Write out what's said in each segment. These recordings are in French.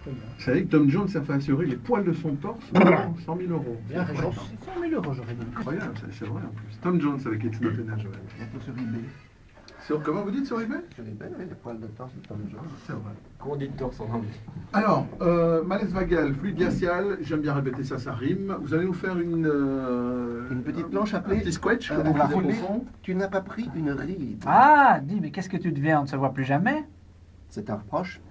Très bien. Vous savez que Tom Jones a fait assurer les poils de son torse pour 100 000 euros. Bien raison. 100 000 euros, j'aurais donné. Incroyable, c'est vrai en plus. Tom Jones avec It's Not an Joel. Bientôt sur eBay. Comment vous dites sur eBay? Sur eBay, oui, les poils de torse de Tom Jones. C'est vrai. Comment on dit torse en anglais? Alors, malaise vagal, fluide glacial, j'aime bien répéter ça, ça rime. Vous allez nous faire une petite planche appelée. Un petit squelch, comme on la disait au roulée. fond. Tu n'as pas pris une ride. Ah, dis, mais qu'est-ce que tu deviens? On ne se voit plus jamais? C'est un reproche,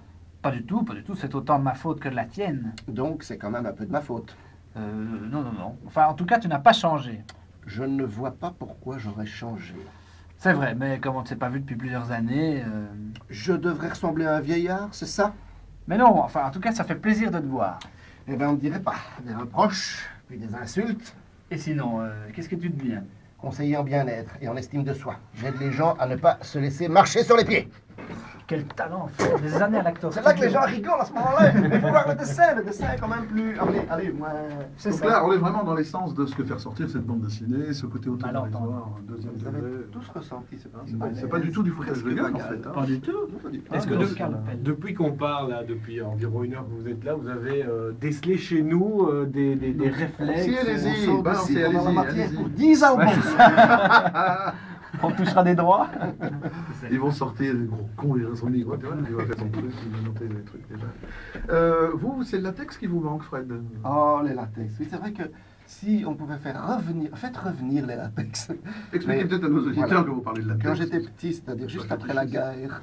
Pas du tout, pas du tout. C'est autant de ma faute que de la tienne. donc c'est quand même un peu de ma faute. Non, non, non. Enfin, en tout cas, tu n'as pas changé. Je ne vois pas pourquoi j'aurais changé. C'est vrai, mais comme on ne s'est pas vu depuis plusieurs années... Je devrais ressembler à un vieillard, c'est ça? Mais non, enfin, en tout cas, ça fait plaisir de te voir. Eh bien, on ne dirait pas. Des reproches, puis des insultes. Et sinon, qu'est-ce que tu deviens? Conseiller en bien-être et en estime de soi. J'aide les gens à ne pas se laisser marcher sur les pieds. Quel talent, frère. Des années à l'acteur. C'est là que les gens rigolent à ce moment-là. Il faut voir le dessin. Le dessin est quand même plus... Allez, moi... Donc là, on est vraiment dans l'essence de ce que fait ressortir cette bande dessinée, ce côté autodérisoire, deuxième Vous avez degré. tous ressenti, c'est pas C'est pas du tout du foutage de gueule, en fait. Pas du tout. Est-ce que Oscar Le Pen. depuis qu'on parle, là, depuis environ une heure que vous êtes là, vous avez décelé chez nous des réflexes? Si, allez-y, balancez, On a la matière allez-y. pour 10 ans. On touchera des droits. Ils vont sortir des gros cons, ils sont négros, tu vois, il va faire son truc, il va noter des trucs déjà. Vous, c'est le latex qui vous manque, Fred? Oh, les latex. Oui, c'est vrai que si on pouvait faites revenir les latex. Expliquez Mais, peut-être à nos auditeurs voilà. que vous parlez de latex. Quand j'étais petit, c'est-à-dire juste Pas après la quelque guerre,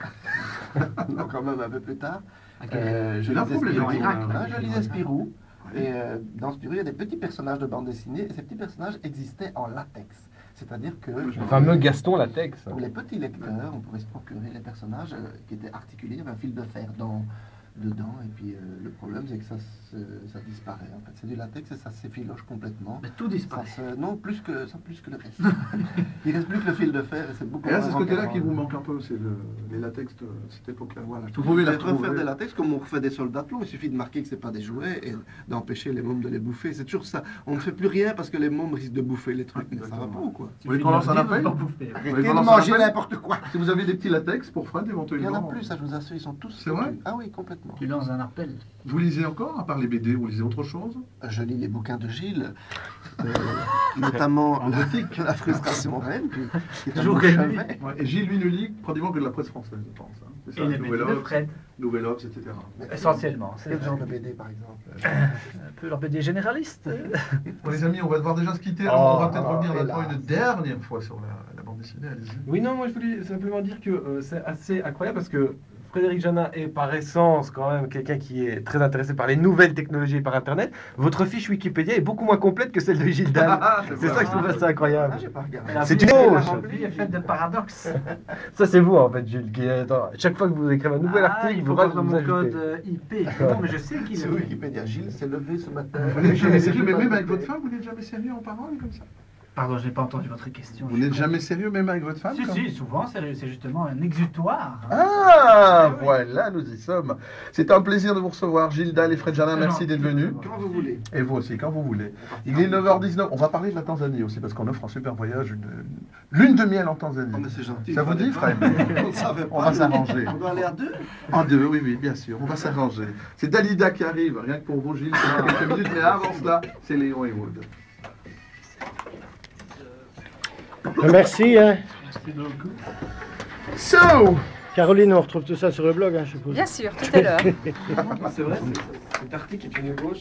non, quand même un peu plus tard, je C'est un lisais problème, Spirou. Irak. Je lisais Spirou. Ouais. Et dans Spirou, il y a des petits personnages de bande dessinée, et ces petits personnages existaient en latex. C'est-à-dire que Le Le fameux Gaston Latex. pour les petits lecteurs, on pourrait se procurer les personnages qui étaient articulés, il y avait un fil de fer dedans, et puis le problème c'est que ça disparaît. En fait, c'est du latex et ça s'effiloche complètement. Mais tout disparaît. Non, plus que le reste. Il reste plus que le fil de fer et c'est beaucoup Et là, c'est ce moins côté-là marquant. qui vous manque un peu, c'est les latex de cette époque-là. Voilà, Vous pouvez la refaire retrouver. des latex comme on refait des soldats de plomb, il suffit de marquer que c'est pas des jouets et d'empêcher les mômes de les bouffer. C'est toujours ça. On ne fait plus rien parce que les mômes risquent de bouffer les trucs, mais ça va pas ou quoi? Vous voulez qu'on lance un appel? Arrêtez qu'on de lance un manger appel n'importe quoi. Si vous avez des petits latex pour Fred, Il y en éventuellement. a plus, ça je vous assure, ils sont tous C'est vrai foutus. Ah oui, complètement. Tu lances un appel. Vous lisez encore, à part les BD, vous lisez autre chose? Je lis les bouquins de Gilles, notamment la frustration reine, qui est un Toujours beau réuni. chevet. Ouais, et Gilles, lui, ne lit pratiquement que de la presse française, je pense. Hein. C'est ça, Et les Nouvel BD de Obs, Fred. Nouvel Obs, etc. Essentiellement. C'est Quel genre de BD par exemple? un peu leur BD généraliste. Bon, les amis, on va devoir déjà se quitter. Oh, Alors, on va peut-être revenir hélas. maintenant une dernière fois sur la bande dessinée. Allez-y. Oui, non, moi je voulais simplement dire que c'est assez incroyable parce que Frédéric Janin est par essence quand même quelqu'un qui est très intéressé par les nouvelles technologies et par Internet. Votre fiche Wikipédia est beaucoup moins complète que celle de Gilles Dalle. C'est ça que je trouve assez incroyable. Ah, j'ai pas regardé. C'est une La louche. remplie est faite de paradoxes. Ça c'est vous en fait, Jules. Chaque fois que vous écrivez un nouvel article, il vous faut pas dans mon ajoutez. code IP. Non, mais je sais qu'il C'est est. Wikipédia. Gilles s'est levé ce matin. Vous n'êtes jamais sérieux, mais même avec votre femme, vous n'êtes jamais sérieux en parole comme ça? Pardon, je n'ai pas entendu votre question. Vous n'êtes jamais sérieux, même avec votre femme? Si, comme- si, souvent, c'est justement un exutoire. Ah, voilà, nous y sommes. C'est un plaisir de vous recevoir, Gilles Dalle et Fred Janin. C'est Merci gentil. d'être venus. Quand vous voulez. Et vous aussi, quand vous voulez. Il est 9h19. On va parler de la Tanzanie aussi, parce qu'on offre un super voyage, une lune de miel en Tanzanie. Oh, mais c'est gentil. Ça vous dit, Fred? On savait pas. On va s'arranger. On doit aller à deux. En deux, oui, oui, bien sûr. On va s'arranger. C'est Dalida qui arrive, rien que pour vous, Gilles, c'est dans quelques minutes. Mais avant cela, c'est Léon et Wood. Merci. Hein. Merci beaucoup. So! Caroline, on retrouve tout ça sur le blog, hein, je suppose. Bien sûr, tout à l'heure. C'est vrai, cet article est une ébauche.